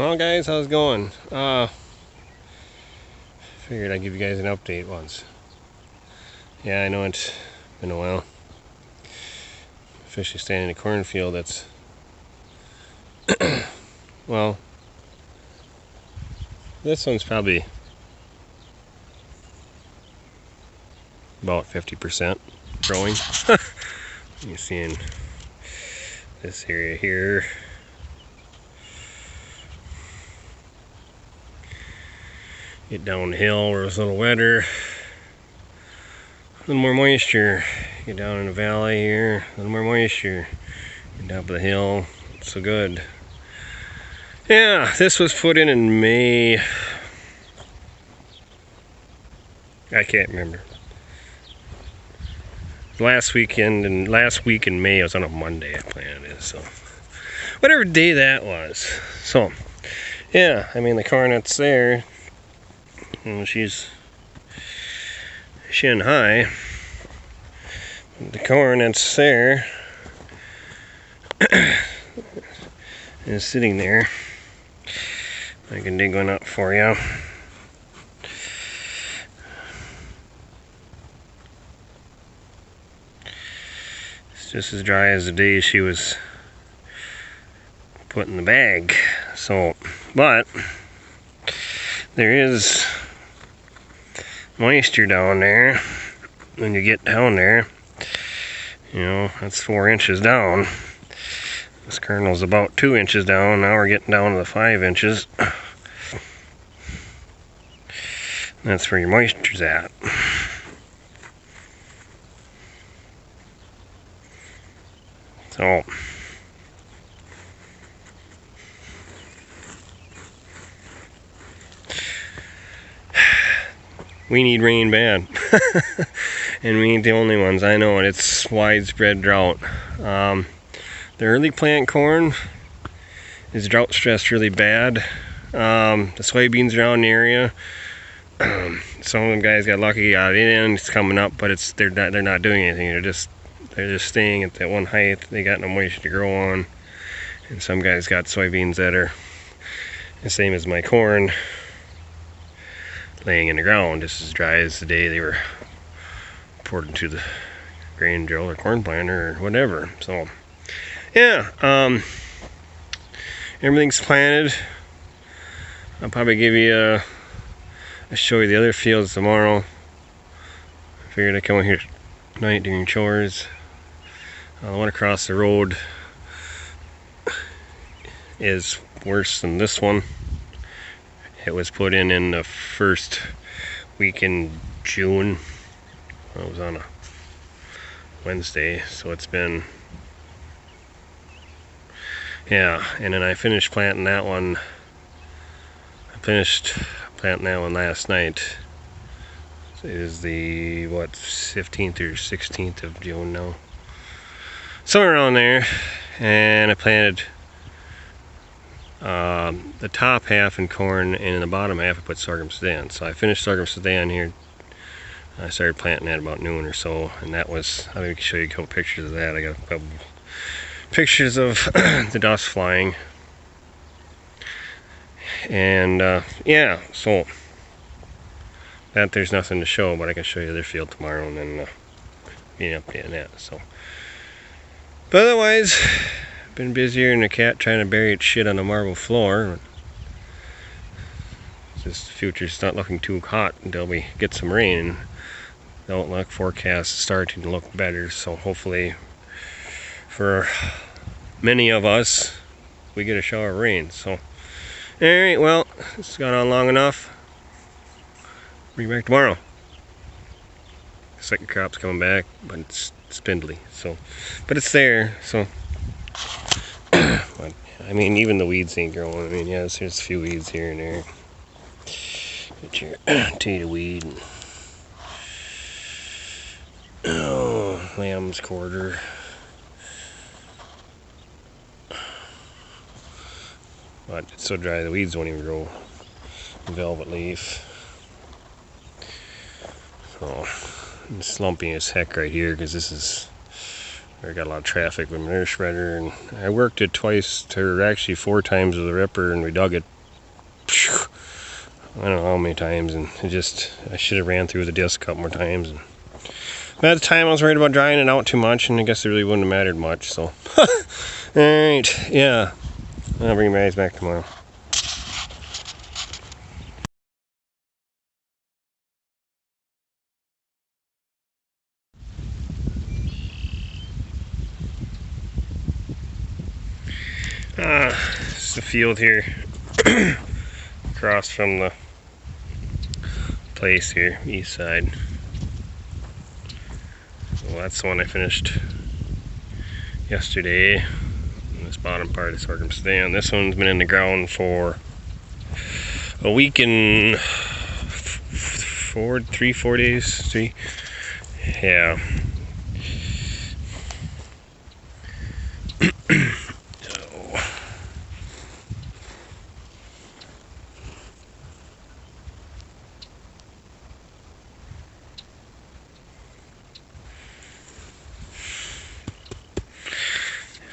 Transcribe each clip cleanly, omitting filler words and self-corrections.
Well, guys, how's it going? Figured I'd give you guys an update once. Yeah, I know it's been a while. Especially standing in a cornfield that's well, this one's probably about 50% growing. You're seeing this area here. Get down the hill where it's a little wetter, a little more moisture. Get down in the valley here, a little more moisture. Get down up the hill, it's so good. Yeah, this was put in May. I can't remember. Last week in May, it was on a Monday I planted it, so whatever day that was. So yeah, I mean the corn that's there, she's shin high. The corn that's there is sitting there. I can dig one up for you. It's just as dry as the day she was put in the bag. So, but there is moisture down there. When you get down there, you know, that's 4 inches down. This kernel's about 2 inches down. Now we're getting down to the 5 inches. That's where your moisture's at. So we need rain bad. And we ain't the only ones. I know it. It's widespread drought. The early plant corn is drought stressed really bad. The soybeans around the area, some of them guys got lucky, got in, it's coming up, but they're not doing anything. They're just staying at that one height. They got no moisture to grow on. And some guys got soybeans that are the same as my corn, laying in the ground just as dry as the day they were poured into the grain drill or corn planter or whatever. So yeah, everything's planted. I'll probably give you I'll show you the other fields tomorrow. I figured I'd come in here tonight doing chores. The one across the road is worse than this one. It was put in the first week in June. It was on a Wednesday, so it's been, yeah. And then I finished planting that one. I finished planting that one last night. It is the 15th or 16th of June now, somewhere around there. And I planted the top half in corn, and in the bottom half I put sorghum sudan. So I finished sorghum sudan here. I started planting at about noon or so, and that was, I can show you a couple pictures of that. I got a couple pictures of the dust flying. And yeah, so that there's nothing to show, but I can show you their field tomorrow and then be an update on that. So, but otherwise, been busier than a cat trying to bury its shit on the marble floor. This future's not looking too hot until we get some rain. The outlook forecast is starting to look better, so hopefully for many of us we get a shower of rain. So alright, well, it's gone on long enough. Bring back tomorrow. Second crop's coming back, but it's spindly, so, but it's there, so. But, I mean, even the weeds ain't growing. I mean, yeah, there's a few weeds here and there. Get your potato weed. Oh, lamb's quarter. But it's so dry the weeds won't even grow. Velvet leaf. So it's slumpy as heck right here because this is, I got a lot of traffic with manure shredder, and I worked it twice, or actually 4 times with the ripper, and we dug it I don't know how many times, and I should have ran through the disc a couple more times. And but at the time I was worried about drying it out too much, and I guess it really wouldn't have mattered much, so. Alright, yeah. I'll bring you guys back tomorrow. It's the field here across from the place here, east side. Well, that's the one I finished yesterday. This bottom part is sorghum stand. This one's been in the ground for a week and 4 days. Yeah.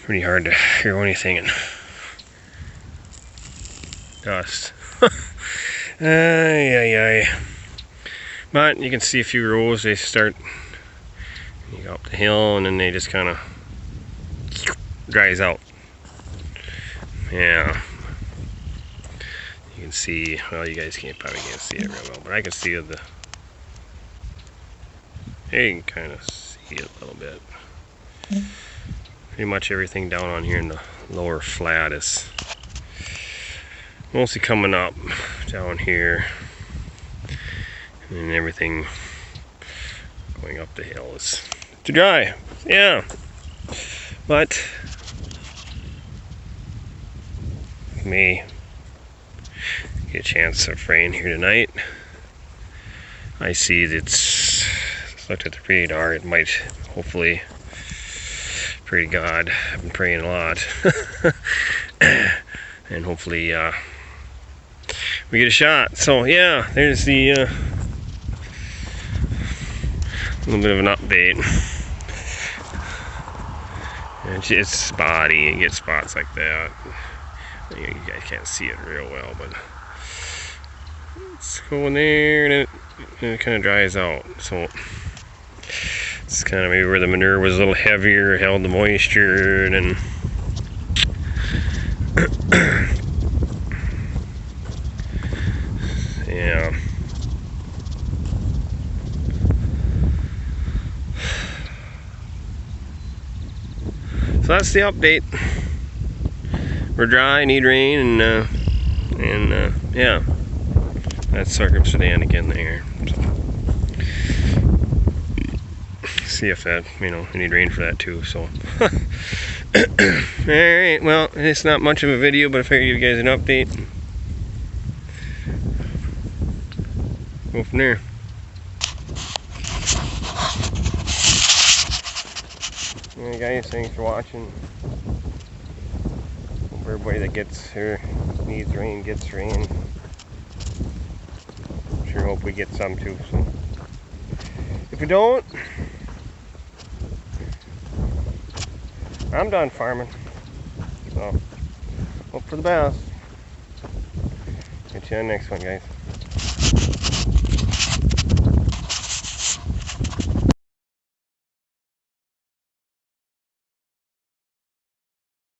Pretty hard to hear anything in dust. Ay. But you can see a few rows, they start, you go up the hill and then they just kind of dries out. Yeah. You can see, well, you guys probably can't see it real well, but I can see the, you can kind of see it a little bit. Pretty much everything down on here in the lower flat is mostly coming up down here, and everything going up the hill is to dry. Yeah, but may get a chance of rain here tonight. I see that it's looked at the radar, it might hopefully. Pray to God, I've been praying a lot. And hopefully we get a shot. So yeah, there's the little bit of an update. And it's spotty, and get spots like that. You guys can't see it real well, but it's going there, and it kind of dries out. So it's kind of maybe where the manure was a little heavier, held the moisture, and yeah. So that's the update. We're dry, need rain, and yeah, that's sorghum Sudan again there. So. See if that, we need rain for that too, so. Alright, well, it's not much of a video, but I figured give you guys an update. Go from there. Alright guys, thanks for watching. Hope everybody that gets here, needs rain, gets rain. Sure hope we get some too, so. If we don't, I'm done farming, so hope for the best. Get you on the next one, guys.